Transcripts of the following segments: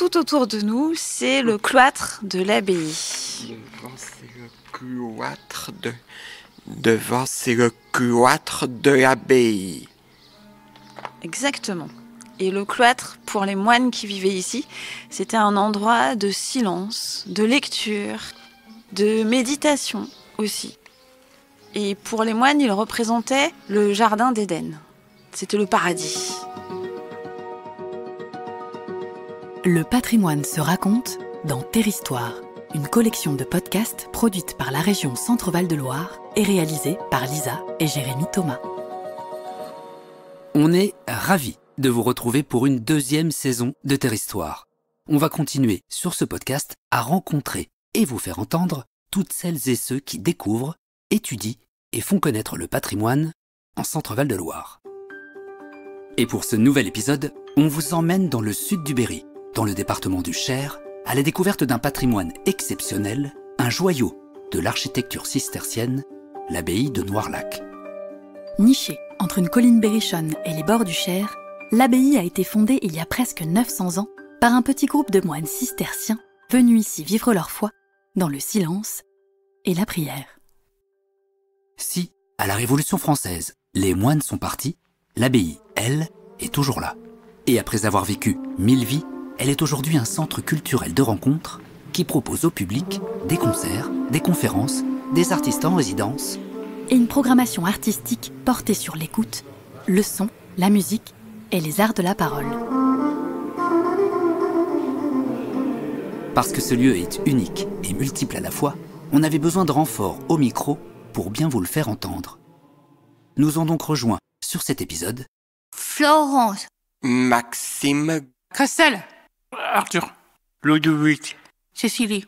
tout autour de nous, c'est le cloître de l'abbaye. Devant, c'est le cloître de l'abbaye. Exactement. Et le cloître, pour les moines qui vivaient ici, c'était un endroit de silence, de lecture, de méditation aussi. Et pour les moines, il représentait le jardin d'Éden. C'était le paradis. Le patrimoine se raconte dans Terhistoire, une collection de podcasts produite par la région Centre-Val de Loire et réalisée par Lisa et Jérémy Thomas. On est ravis de vous retrouver pour une deuxième saison de Terhistoire. On va continuer sur ce podcast à rencontrer et vous faire entendre toutes celles et ceux qui découvrent, étudient et font connaître le patrimoine en Centre-Val de Loire. Et pour ce nouvel épisode, on vous emmène dans le sud du Berry, dans le département du Cher, à la découverte d'un patrimoine exceptionnel, un joyau de l'architecture cistercienne, l'abbaye de Noirlac. Nichée entre une colline berrichonne et les bords du Cher, l'abbaye a été fondée il y a presque 900 ans par un petit groupe de moines cisterciens venus ici vivre leur foi dans le silence et la prière. Si, à la Révolution française, les moines sont partis, l'abbaye, elle, est toujours là. Et après avoir vécu 1000 vies, elle est aujourd'hui un centre culturel de rencontres qui propose au public des concerts, des conférences, des artistes en résidence. Et une programmation artistique portée sur l'écoute, le son, la musique et les arts de la parole. Parce que ce lieu est unique et multiple à la fois, on avait besoin de renforts au micro pour bien vous le faire entendre. Nous ont donc rejoint sur cet épisode Florence, Maxime, Christelle, Arthur, Ludovic, Cécilie.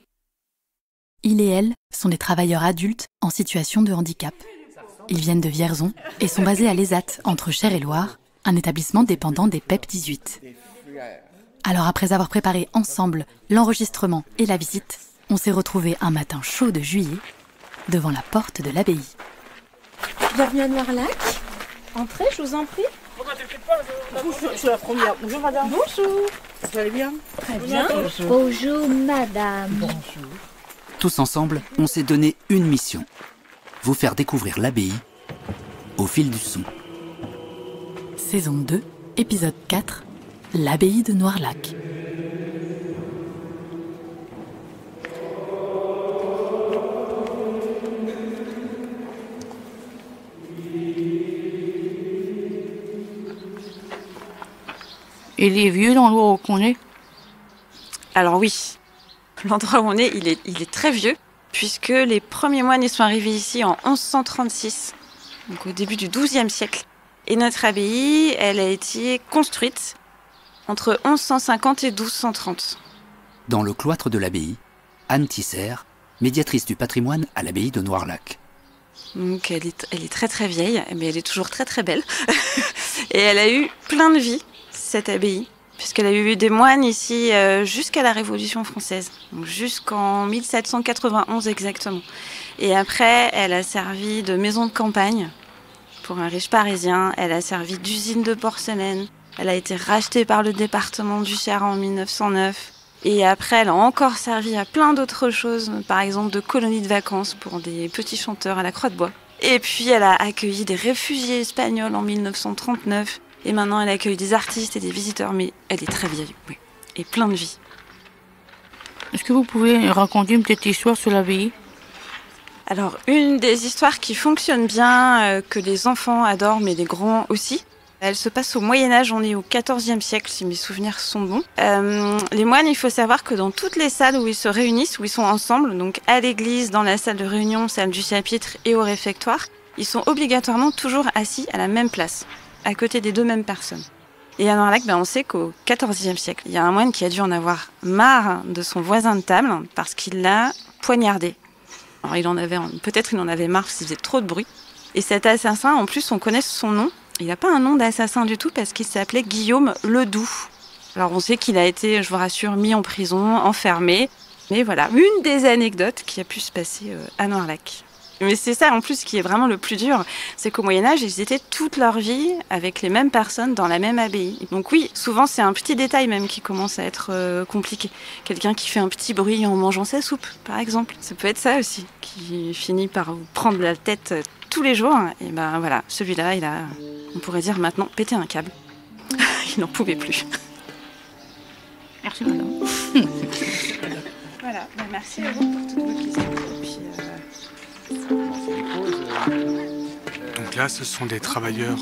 Il et elle sont des travailleurs adultes en situation de handicap. Ils viennent de Vierzon et sont basés à l'ESAT, entre Cher et Loire, un établissement dépendant des PEP 18. Alors après avoir préparé ensemble l'enregistrement et la visite, on s'est retrouvés un matin chaud de juillet devant la porte de l'abbaye. Bienvenue à Noirlac. Entrez, je vous en prie. Bonjour, je suis la première. Bonjour madame. Bonjour. Vous allez bien? Très bien. Bonjour madame. Bonjour. tous ensemble, on s'est donné une mission. Vous faire découvrir l'abbaye au fil du son. Saison 2, épisode 4, l'abbaye de Noirlac. Il est vieux l'endroit où on est? Alors oui, l'endroit où on est, il est très vieux, puisque les premiers moines ils sont arrivés ici en 1136, donc au début du XIIe siècle. Et notre abbaye, elle a été construite entre 1150 et 1230. Dans le cloître de l'abbaye, Anne Tisser, médiatrice du patrimoine à l'abbaye de Noirlac. Donc elle est très très vieille, mais elle est toujours très très belle. Et elle a eu plein de vies, cette abbaye, puisqu'elle a eu des moines ici jusqu'à la Révolution française, donc jusqu'en 1791 exactement. Et après, elle a servi de maison de campagne pour un riche parisien, elle a servi d'usine de porcelaine, elle a été rachetée par le département du Cher en 1909. Et après, elle a encore servi à plein d'autres choses, par exemple de colonies de vacances pour des petits chanteurs à la Croix de Bois. Et puis, elle a accueilli des réfugiés espagnols en 1939. Et maintenant, elle accueille des artistes et des visiteurs, mais elle est très vieille, oui. Et plein de vie. Est-ce que vous pouvez raconter une petite histoire sur l'abbaye? Alors, une des histoires qui fonctionne bien, que les enfants adorent, mais les grands aussi, elle se passe au Moyen-Âge, on est au XIVe siècle, si mes souvenirs sont bons. Les moines, il faut savoir que dans toutes les salles où ils se réunissent, où ils sont ensemble, donc à l'église, dans la salle de réunion, salle du chapitre et au réfectoire, ils sont obligatoirement toujours assis à la même place, à côté des deux mêmes personnes. Et à Noirlac, on sait qu'au XIVe siècle, il y a un moine qui a dû en avoir marre de son voisin de table parce qu'il l'a poignardé. Alors peut-être il en avait marre parce qu'il faisait trop de bruit. Et cet assassin, en plus, on connaît son nom. Il n'a pas un nom d'assassin du tout parce qu'il s'appelait Guillaume Ledoux. Alors on sait qu'il a été, je vous rassure, mis en prison, enfermé. Mais voilà, une des anecdotes qui a pu se passer à Noirlac. Mais c'est ça en plus qui est vraiment le plus dur, c'est qu'au Moyen-Âge, ils étaient toute leur vie avec les mêmes personnes dans la même abbaye. Donc oui, souvent c'est un petit détail même qui commence à être compliqué. Quelqu'un qui fait un petit bruit en mangeant sa soupe, par exemple. Ça peut être ça aussi, qui finit par vous prendre la tête tous les jours. Et ben voilà, celui-là, il a, on pourrait dire maintenant, pété un câble. Il n'en pouvait plus. Merci madame. Voilà, ben, merci à vous pour toutes vos questions. Et puis, Donc là, ce sont des travailleurs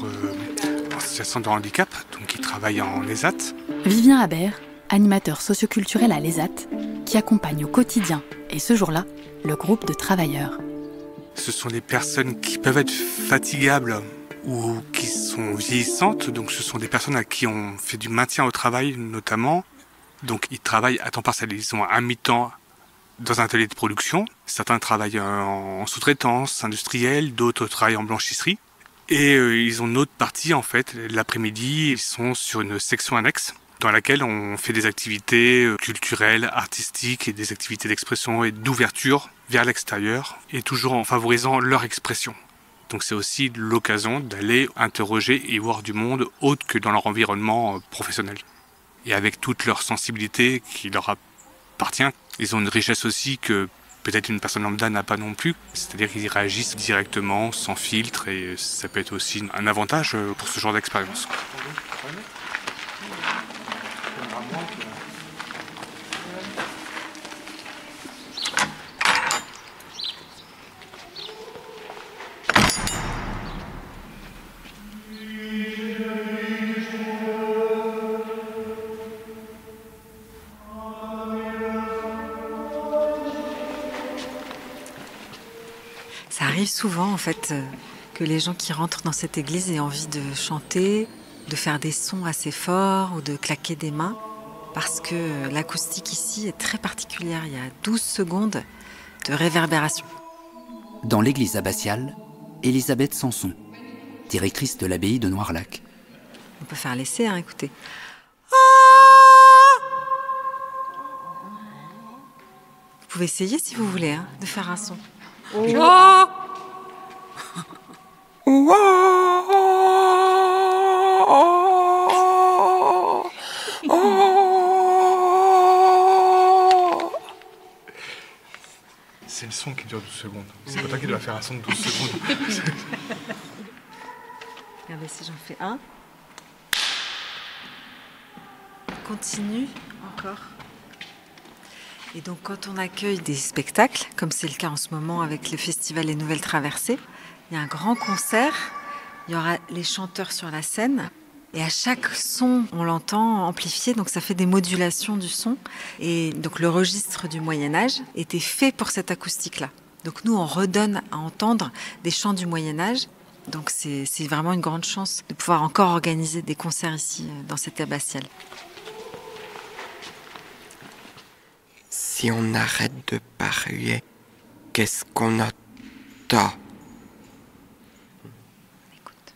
en situation de handicap, donc qui travaillent en ESAT. Vivien Habert, animateur socioculturel à l'ESAT, qui accompagne au quotidien, et ce jour-là, le groupe de travailleurs. Ce sont des personnes qui peuvent être fatigables ou qui sont vieillissantes. Donc ce sont des personnes à qui on fait du maintien au travail notamment. Donc ils travaillent à temps partiel, ils ont un mi-temps dans un atelier de production. Certains travaillent en sous-traitance industrielle, d'autres travaillent en blanchisserie. Et ils ont une autre partie en fait, l'après-midi, ils sont sur une section annexe dans laquelle on fait des activités culturelles, artistiques et des activités d'expression et d'ouverture vers l'extérieur et toujours en favorisant leur expression. Donc c'est aussi l'occasion d'aller interroger et voir du monde autre que dans leur environnement professionnel. Et avec toute leur sensibilité qui leur appartient, ils ont une richesse aussi que peut-être une personne lambda n'a pas non plus. C'est-à-dire qu'ils réagissent directement, sans filtre, et ça peut être aussi un avantage pour ce genre d'expérience. Ça arrive souvent en fait que les gens qui rentrent dans cette église aient envie de chanter, de faire des sons assez forts ou de claquer des mains parce que l'acoustique ici est très particulière. Il y a 12 secondes de réverbération. Dans l'église abbatiale, Elisabeth Sanson, directrice de l'abbaye de Noirlac. On peut faire l'essai, hein, écoutez. Vous pouvez essayer si vous voulez hein, de faire un son. Oh. C'est le son qui dure 12 secondes. C'est pas toi qui dois faire un son de 12 secondes. Regardez si j'en fais un. Continue encore. Et donc quand on accueille des spectacles, comme c'est le cas en ce moment avec le festival Les Nouvelles Traversées, il y a un grand concert, il y aura les chanteurs sur la scène, et à chaque son, on l'entend amplifié, donc ça fait des modulations du son. Et donc le registre du Moyen-Âge était fait pour cette acoustique-là. Donc nous, on redonne à entendre des chants du Moyen-Âge. Donc c'est vraiment une grande chance de pouvoir encore organiser des concerts ici, dans cette abbatiale. Si on arrête de parler, qu'est-ce qu'on entend? Écoute.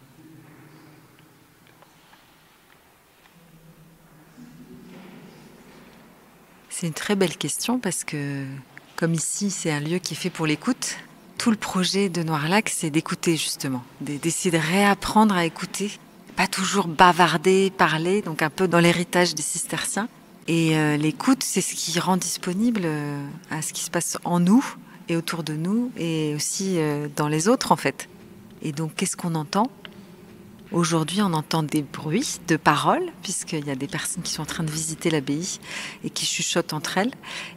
C'est une très belle question parce que, comme ici, c'est un lieu qui est fait pour l'écoute, tout le projet de Noirlac, c'est d'écouter justement, d'essayer de réapprendre à écouter, pas toujours bavarder, parler, donc un peu dans l'héritage des cisterciens. Et l'écoute, c'est ce qui rend disponible à ce qui se passe en nous et autour de nous et aussi dans les autres en fait. Et donc, qu'est-ce qu'on entend ? Aujourd'hui, on entend des bruits de paroles, puisqu'il y a des personnes qui sont en train de visiter l'abbaye et qui chuchotent entre elles.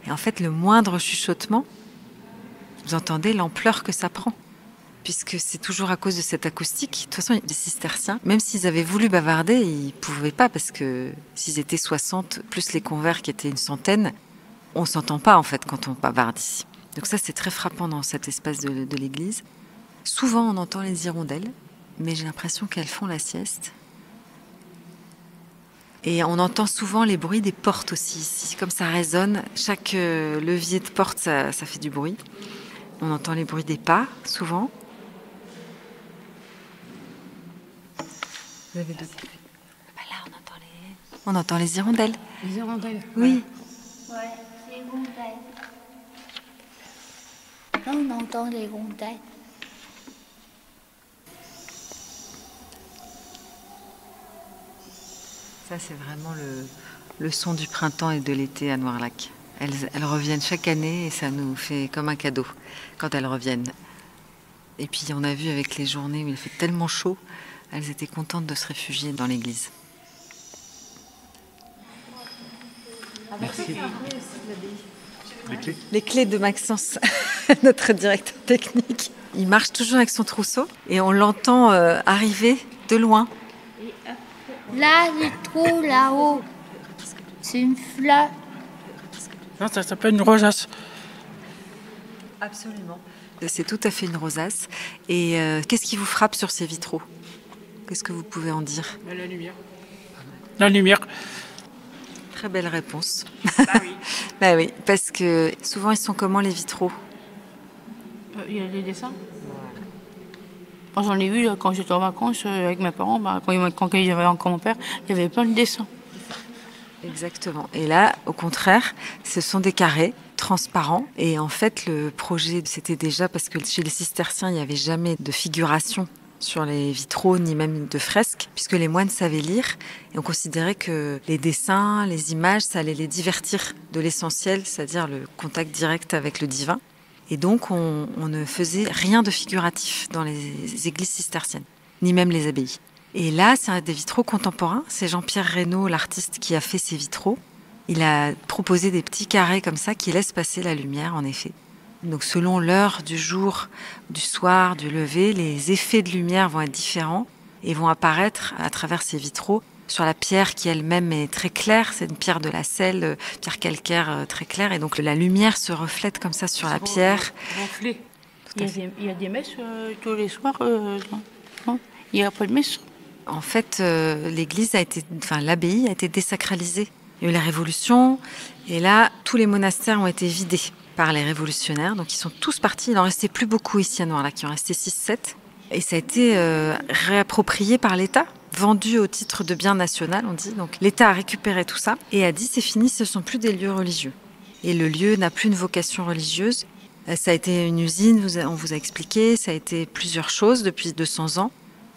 Et en fait, le moindre chuchotement, vous entendez l'ampleur que ça prend. Puisque c'est toujours à cause de cette acoustique. De toute façon, les cisterciens, même s'ils avaient voulu bavarder, ils ne pouvaient pas, parce que s'ils étaient 60, plus les convers qui étaient une centaine, on ne s'entend pas en fait quand on bavarde ici. Donc ça, c'est très frappant dans cet espace de l'église. Souvent, on entend les hirondelles, mais j'ai l'impression qu'elles font la sieste. Et on entend souvent les bruits des portes aussi ici. Comme ça résonne, chaque levier de porte, ça fait du bruit. On entend les bruits des pas, souvent. Vous avez d'autres... Là, on entend les hirondelles. Les hirondelles? Oui. Ouais, les hirondelles. Là, on entend les hirondelles. Ça, c'est vraiment le son du printemps et de l'été à Noirlac. Elles reviennent chaque année et ça nous fait comme un cadeau quand elles reviennent. Et puis on a vu avec les journées où il fait tellement chaud, elles étaient contentes de se réfugier dans l'église. Merci. Les clés de Maxence, notre directeur technique. Il marche toujours avec son trousseau et on l'entend arriver de loin. Là, les trous là-haut. C'est une fleur. Non, ça s'appelle une rosace. Absolument. C'est tout à fait une rosace. Et qu'est-ce qui vous frappe sur ces vitraux? Qu'est-ce que vous pouvez en dire? La lumière. La lumière. Très belle réponse. Bah oui. Bah oui, parce que souvent ils sont comment les vitraux? Il y a des dessins. Moi, j'en ai vu quand j'étais en vacances avec mes parents, quand il y avait encore mon père, il y avait plein de dessins. Exactement. Et là, au contraire, ce sont des carrés transparents. Et en fait, le projet, c'était déjà parce que chez les cisterciens, il n'y avait jamais de figuration sur les vitraux, ni même de fresques, puisque les moines savaient lire. Et on considérait que les dessins, les images, ça allait les divertir de l'essentiel, c'est-à-dire le contact direct avec le divin. Et donc, on ne faisait rien de figuratif dans les églises cisterciennes, ni même les abbayes. Et là, c'est des vitraux contemporains. C'est Jean-Pierre Reynaud, l'artiste, qui a fait ces vitraux. Il a proposé des petits carrés comme ça qui laissent passer la lumière, en effet. Donc, selon l'heure du jour, du soir, du lever, les effets de lumière vont être différents et vont apparaître à travers ces vitraux sur la pierre qui elle-même est très claire. C'est une pierre de la Selle, pierre calcaire très claire. Et donc, la lumière se reflète comme ça sur la pierre. Gonflé. Il y a des messes tous les soirs. Non, il n'y a pas de messe. En fait, l'abbaye a été désacralisée. Il y a eu la Révolution, et là, tous les monastères ont été vidés par les révolutionnaires. Donc, ils sont tous partis. Il n'en restait plus beaucoup ici à Noirlac. Il en restait 6-7. Et ça a été réapproprié par l'État, vendu au titre de bien national, on dit. Donc, l'État a récupéré tout ça et a dit c'est fini, ce ne sont plus des lieux religieux. Et le lieu n'a plus une vocation religieuse. Ça a été une usine, on vous a expliqué. Ça a été plusieurs choses depuis 200 ans.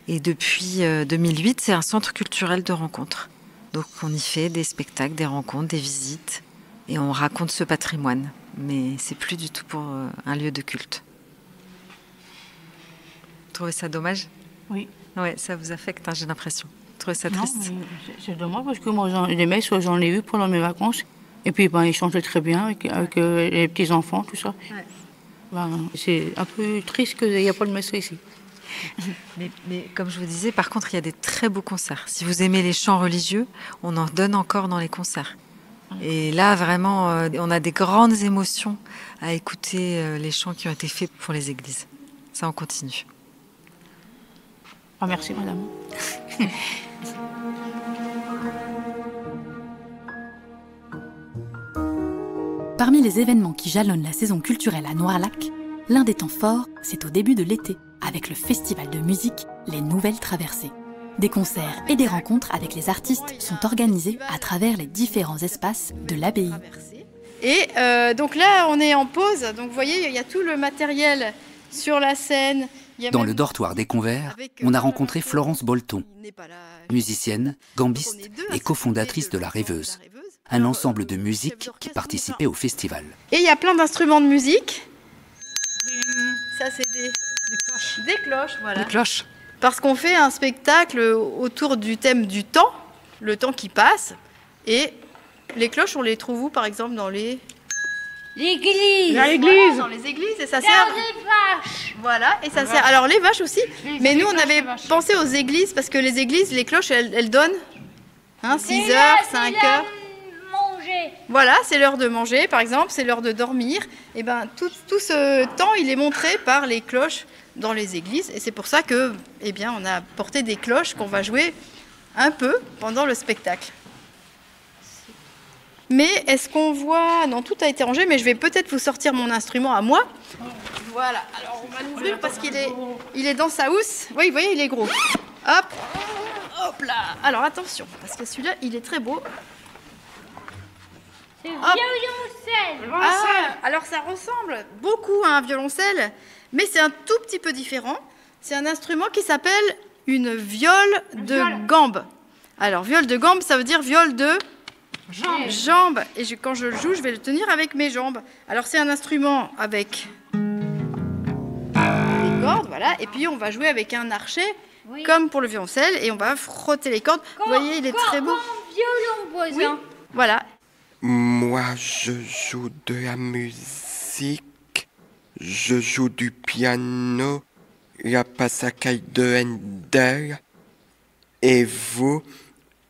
Et depuis 2008, c'est un centre culturel de rencontres. Donc on y fait des spectacles, des rencontres, des visites. Et on raconte ce patrimoine. Mais c'est plus du tout pour un lieu de culte. Vous trouvez ça dommage? Oui. Ouais, ça vous affecte, hein, j'ai l'impression. Vous trouvez ça triste? Non, c'est dommage parce que moi, les messes, j'en ai vu pendant mes vacances. Et puis, ils chantaient très bien avec les petits-enfants, tout ça. Ouais. C'est un peu triste qu'il n'y a pas de messe ici. Mais comme je vous disais, par contre, il y a des très beaux concerts. Si vous aimez les chants religieux, on en donne encore dans les concerts. Et là, vraiment, on a des grandes émotions à écouter les chants qui ont été faits pour les églises. Ça, on continue. Ah, merci, madame. Parmi les événements qui jalonnent la saison culturelle à Noirlac, l'un des temps forts, c'est au début de l'été, avec le festival de musique Les Nouvelles Traversées. Des concerts et des rencontres avec les artistes sont organisés à travers les différents espaces de l'abbaye. Et donc là, on est en pause. Donc vous voyez, il y a tout le matériel sur la scène. Dans le dortoir des Convers, on a rencontré Florence Bolton, musicienne, gambiste et cofondatrice de La Rêveuse, un ensemble de musique qui participait au festival. Et il y a plein d'instruments de musique. Ça, c'est des cloches, voilà. Des cloches. Parce qu'on fait un spectacle autour du thème du temps, le temps qui passe. Et les cloches, on les trouve où, par exemple, dans les... L'église. Voilà, dans les églises, et ça sert... les vaches. Voilà, et ça sert... Alors, les vaches aussi, mais nous, on avait pensé aux églises, parce que les églises, les cloches, elles donnent 6 heures, 5 heures. Voilà, c'est l'heure de manger, par exemple, c'est l'heure de dormir. Et ben, tout ce temps, il est montré par les cloches dans les églises. Et c'est pour ça que, eh bien, on a porté des cloches qu'on va jouer un peu pendant le spectacle. Mais est-ce qu'on voit... Non, tout a été rangé, mais je vais peut-être vous sortir mon instrument à moi. Voilà, alors on va l'ouvrir parce qu'il est dans sa housse. Oui, vous voyez, il est gros. Hop, hop là. Alors attention, parce que celui-là, il est très beau. C'est violoncelle. Ah, alors ça ressemble beaucoup à un violoncelle, mais c'est un tout petit peu différent. C'est un instrument qui s'appelle une viole de gambe. Alors, viol de gambe, ça veut dire viol de jambes. Et quand je le joue, je vais le tenir avec mes jambes. Alors, c'est un instrument avec des cordes, voilà. Et puis, on va jouer avec un archet, comme pour le violoncelle, et on va frotter les cordes. Vous voyez, il est très beau. Violon, voisin. Oui, voilà. Moi, je joue de la musique, je joue du piano, la passacaille de Handel. Et vous,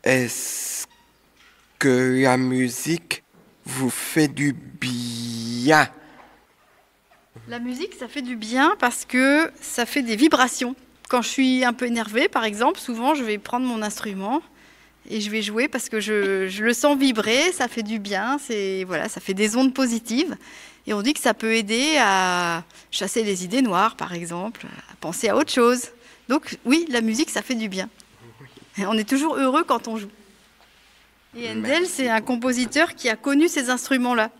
est-ce que la musique vous fait du bien? La musique, ça fait du bien parce que ça fait des vibrations. Quand je suis un peu énervée, par exemple, souvent, je vais prendre mon instrument et je vais jouer parce que je le sens vibrer, ça fait du bien, voilà, ça fait des ondes positives. Et on dit que ça peut aider à chasser les idées noires, par exemple, à penser à autre chose. Donc oui, la musique, ça fait du bien. Et on est toujours heureux quand on joue. Et Handel, c'est un compositeur qui a connu ces instruments-là.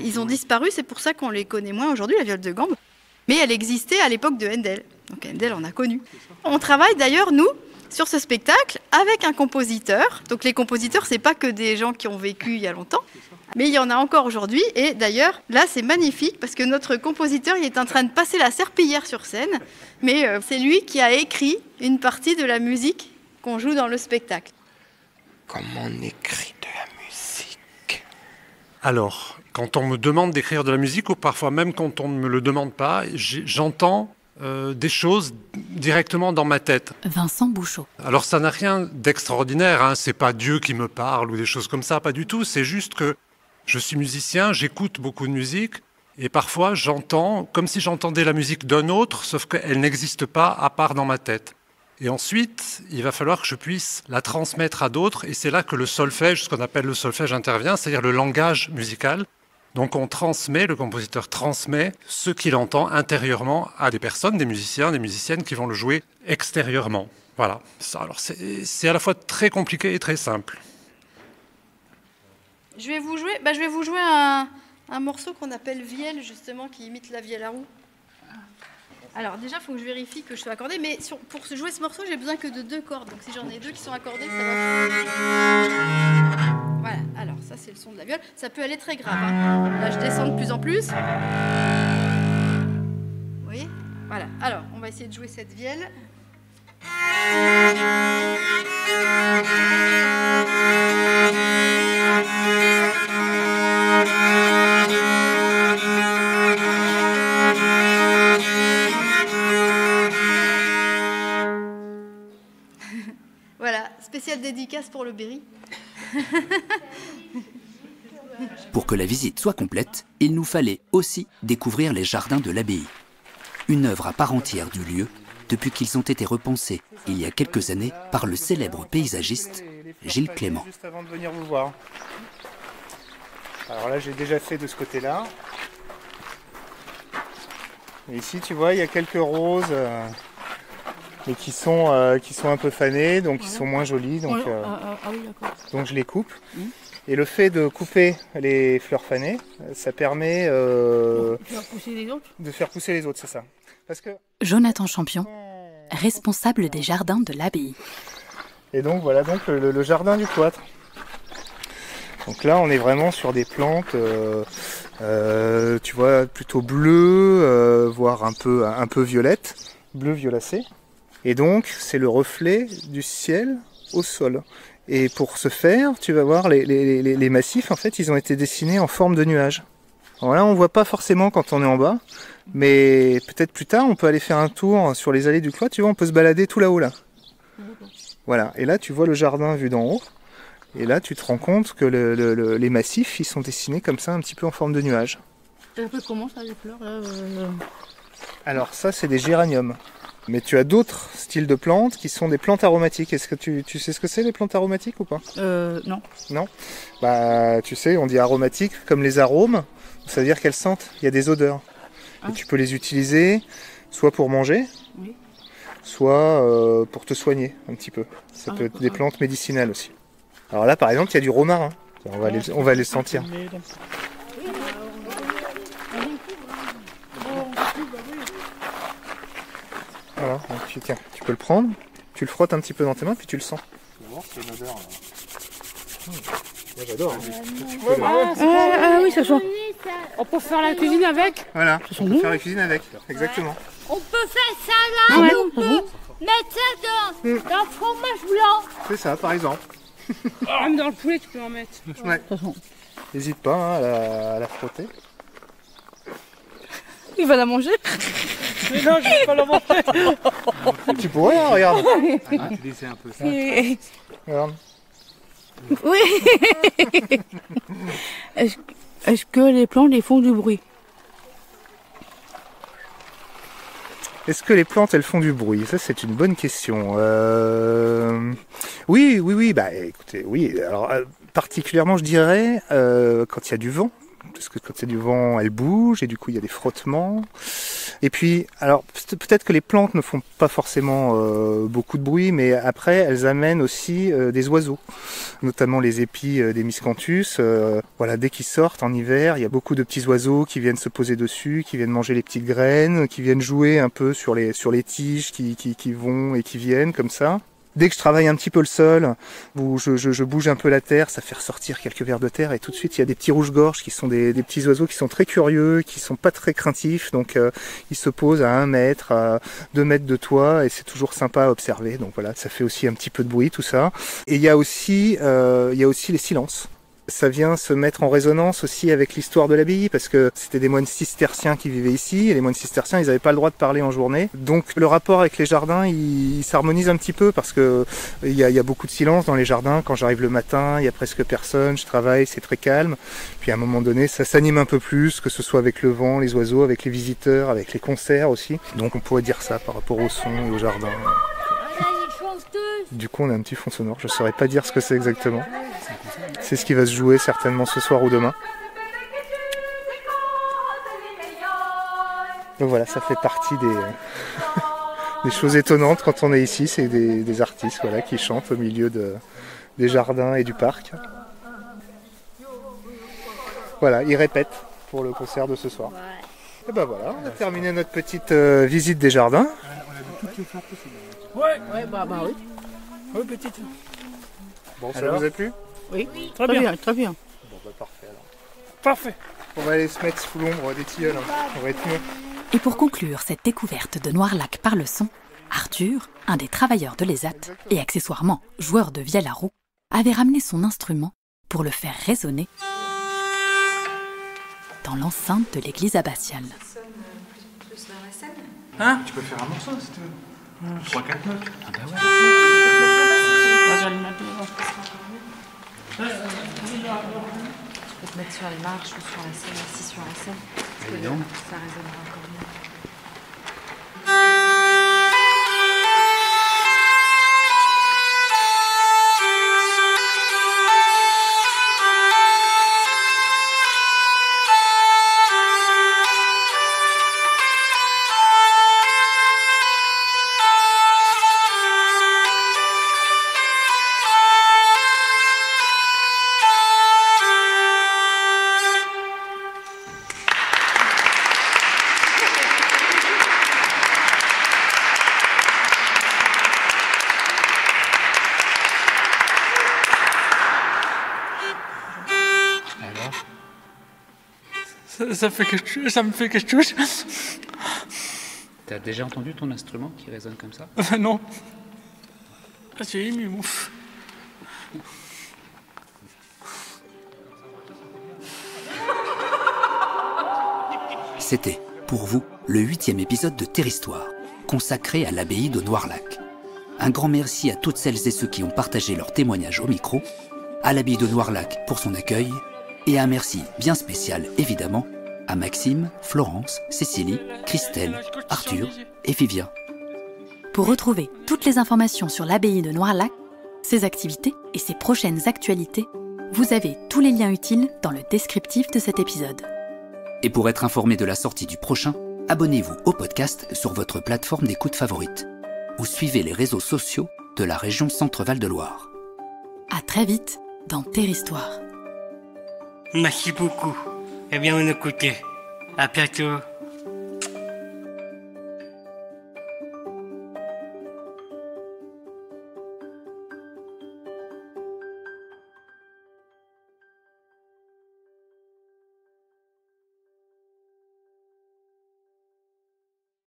Ils ont disparu, c'est pour ça qu'on les connaît moins aujourd'hui, la viole de gambe. Mais elle existait à l'époque de Handel. Donc Handel, on a connu. On travaille d'ailleurs, nous, sur ce spectacle avec un compositeur. Donc les compositeurs, c'est pas que des gens qui ont vécu il y a longtemps, mais il y en a encore aujourd'hui. Et d'ailleurs, là, c'est magnifique parce que notre compositeur, il est en train de passer la serpillière sur scène. Mais c'est lui qui a écrit une partie de la musique qu'on joue dans le spectacle. Comment on écrit de la musique? Alors, quand on me demande d'écrire de la musique, ou parfois même quand on ne me le demande pas, j'entends des choses directement dans ma tête. Vincent Bouchot. Alors ça n'a rien d'extraordinaire, hein. C'est pas Dieu qui me parle ou des choses comme ça, pas du tout. C'est juste que je suis musicien, j'écoute beaucoup de musique et parfois j'entends comme si j'entendais la musique d'un autre, sauf qu'elle n'existe pas à part dans ma tête. Et ensuite, il va falloir que je puisse la transmettre à d'autres et c'est là que le solfège, ce qu'on appelle le solfège intervient, c'est-à-dire le langage musical. Donc on transmet, le compositeur transmet ce qu'il entend intérieurement à des personnes, des musiciens, des musiciennes qui vont le jouer extérieurement. Voilà. Alors c'est à la fois très compliqué et très simple. Je vais vous jouer un morceau qu'on appelle vielle, justement, qui imite la vielle à roue. Alors déjà, il faut que je vérifie que je sois accordée, mais pour jouer ce morceau, j'ai besoin que de 2 cordes. Donc si j'en ai 2 qui sont accordées, ça va... Voilà, alors ça c'est le son de la viole. Ça peut aller très grave, hein. Là, je descends de plus en plus. Vous voyez? Voilà, alors on va essayer de jouer cette vielle. Voilà, spéciale dédicace pour le Berry. Pour que la visite soit complète, il nous fallait aussi découvrir les jardins de l'abbaye. Une œuvre à part entière du lieu, depuis qu'ils ont été repensés il y a quelques années par le célèbre paysagiste Gilles Clément. Juste avant de venir vous voir. Alors là, j'ai déjà fait de ce côté-là. Et ici, tu vois, il y a quelques roses, mais qui sont un peu fanées, donc qui sont moins jolies. Donc, donc je les coupe. Et le fait de couper les fleurs fanées, ça permet de faire pousser les autres, c'est ça. Parce que... Jonathan Champion, responsable des jardins de l'abbaye. Et donc voilà donc le jardin du cloître. Donc là on est vraiment sur des plantes, tu vois, plutôt bleues, voire un peu violettes, bleu violacé. Et donc c'est le reflet du ciel au sol. Et pour ce faire, tu vas voir, les massifs, en fait, ils ont été dessinés en forme de nuages. Alors là, on ne voit pas forcément quand on est en bas, mais peut-être plus tard, on peut aller faire un tour sur les allées du cloître. Tu vois, on peut se balader tout là-haut, là. Voilà, et là, tu vois le jardin vu d'en haut. Et là, tu te rends compte que les massifs, ils sont dessinés comme ça, un petit peu en forme de nuages. Ça fait comment, ça, les fleurs là Alors ça, c'est des géraniums. Mais tu as d'autres styles de plantes qui sont des plantes aromatiques. Est-ce que tu sais ce que c'est, les plantes aromatiques ou pas? Non. Non? Bah, tu sais, on dit aromatiques comme les arômes. Ça veut dire qu'elles sentent, il y a des odeurs. Et tu peux les utiliser soit pour manger, soit pour te soigner un petit peu. Ça peut être des plantes médicinales aussi. Alors là, par exemple, il y a du romarin. On va les sentir. Voilà, donc tu peux le prendre, tu le frottes un petit peu dans tes mains, puis tu le sens. fait une odeur. Moi j'adore. Oui, ça sent. On peut faire la cuisine avec. Voilà, on peut faire la cuisine avec, exactement. On peut faire ça là, on peut mettre ça dans le fromage blanc. C'est ça, par exemple. Même dans le poulet, tu peux en mettre. Ouais. N'hésite pas à la frotter. Il va la manger. Mais non, je vais pas la manger. Tu pourrais, hein, regarde. Tu laissais un peu ça. Regarde. Oui. Est-ce que les plantes les font du bruit? Est-ce que les plantes, elles font du bruit? Ça, c'est une bonne question. Oui. Bah, écoutez, oui. Alors, particulièrement, je dirais, quand il y a du vent. Parce que quand il y a du vent, elles bougent et du coup, il y a des frottements. Et puis, alors, peut-être que les plantes ne font pas forcément beaucoup de bruit, mais après, elles amènent aussi des oiseaux, notamment les épis des miscanthus. Voilà, dès qu'ils sortent en hiver, il y a beaucoup de petits oiseaux qui viennent se poser dessus, qui viennent manger les petites graines, qui viennent jouer un peu sur les tiges qui vont et qui viennent comme ça. Dès que je travaille un petit peu le sol, où je bouge un peu la terre, ça fait ressortir quelques vers de terre et tout de suite il y a des petits rouges-gorges qui sont des petits oiseaux qui sont très curieux, qui sont pas très craintifs, donc ils se posent à 1 mètre, à 2 mètres de toi et c'est toujours sympa à observer. Donc voilà, ça fait aussi un petit peu de bruit tout ça. Et il y a aussi les silences. Ça vient se mettre en résonance aussi avec l'histoire de l'abbaye, parce que c'était des moines cisterciens qui vivaient ici, et les moines cisterciens, ils n'avaient pas le droit de parler en journée. Donc le rapport avec les jardins, il s'harmonise un petit peu, parce que il y a beaucoup de silence dans les jardins. Quand j'arrive le matin, il y a presque personne, je travaille, c'est très calme. Puis à un moment donné, ça s'anime un peu plus, que ce soit avec le vent, les oiseaux, avec les visiteurs, avec les concerts aussi. Donc on pourrait dire ça par rapport au son et au jardin. Du coup, on a un petit fond sonore. Je ne saurais pas dire ce que c'est exactement. C'est ce qui va se jouer certainement ce soir ou demain. Donc voilà, ça fait partie des choses étonnantes quand on est ici. C'est des artistes voilà, qui chantent au milieu des jardins et du parc. Voilà, ils répètent pour le concert de ce soir. Et ben voilà, on a terminé notre petite visite des jardins. On a vu toutes les fleurs possibles. Ouais, bah oui. Oui, petite. Bon, ça vous a plu? Oui, très bien, très bien. Bon, bah parfait alors. Parfait. On va aller se mettre sous l'ombre des tilleuls, on va être mieux. Et pour conclure cette découverte de Noirlac par le son, Arthur, un des travailleurs de l'ESAT et accessoirement joueur de vielle à roue, avait ramené son instrument pour le faire résonner dans l'enceinte de l'église abbatiale. Hein? Tu peux faire un morceau si tu veux. 3-4 notes. Ah bah ouais. Tu peux te mettre sur les marches ou sur la scène, assis sur la scène. Parce que ça résonnera encore mieux. Ça me fait quelque chose. T'as déjà entendu ton instrument qui résonne comme ça? Non. C'est ému, ouf. C'était, pour vous, le 8e épisode de Terhistoire, consacré à l'abbaye de Noirlac. Un grand merci à toutes celles et ceux qui ont partagé leur témoignage au micro, à l'abbaye de Noirlac pour son accueil, et un merci bien spécial, évidemment, à Maxime, Florence, Cécilie, Christelle, Arthur et Vivien. Pour retrouver toutes les informations sur l'abbaye de Noirlac, ses activités et ses prochaines actualités, vous avez tous les liens utiles dans le descriptif de cet épisode. Et pour être informé de la sortie du prochain, abonnez-vous au podcast sur votre plateforme d'écoute favorite ou suivez les réseaux sociaux de la région Centre-Val de Loire. À très vite dans Terhistoire. Merci beaucoup. Eh bien, on écoutait. À bientôt.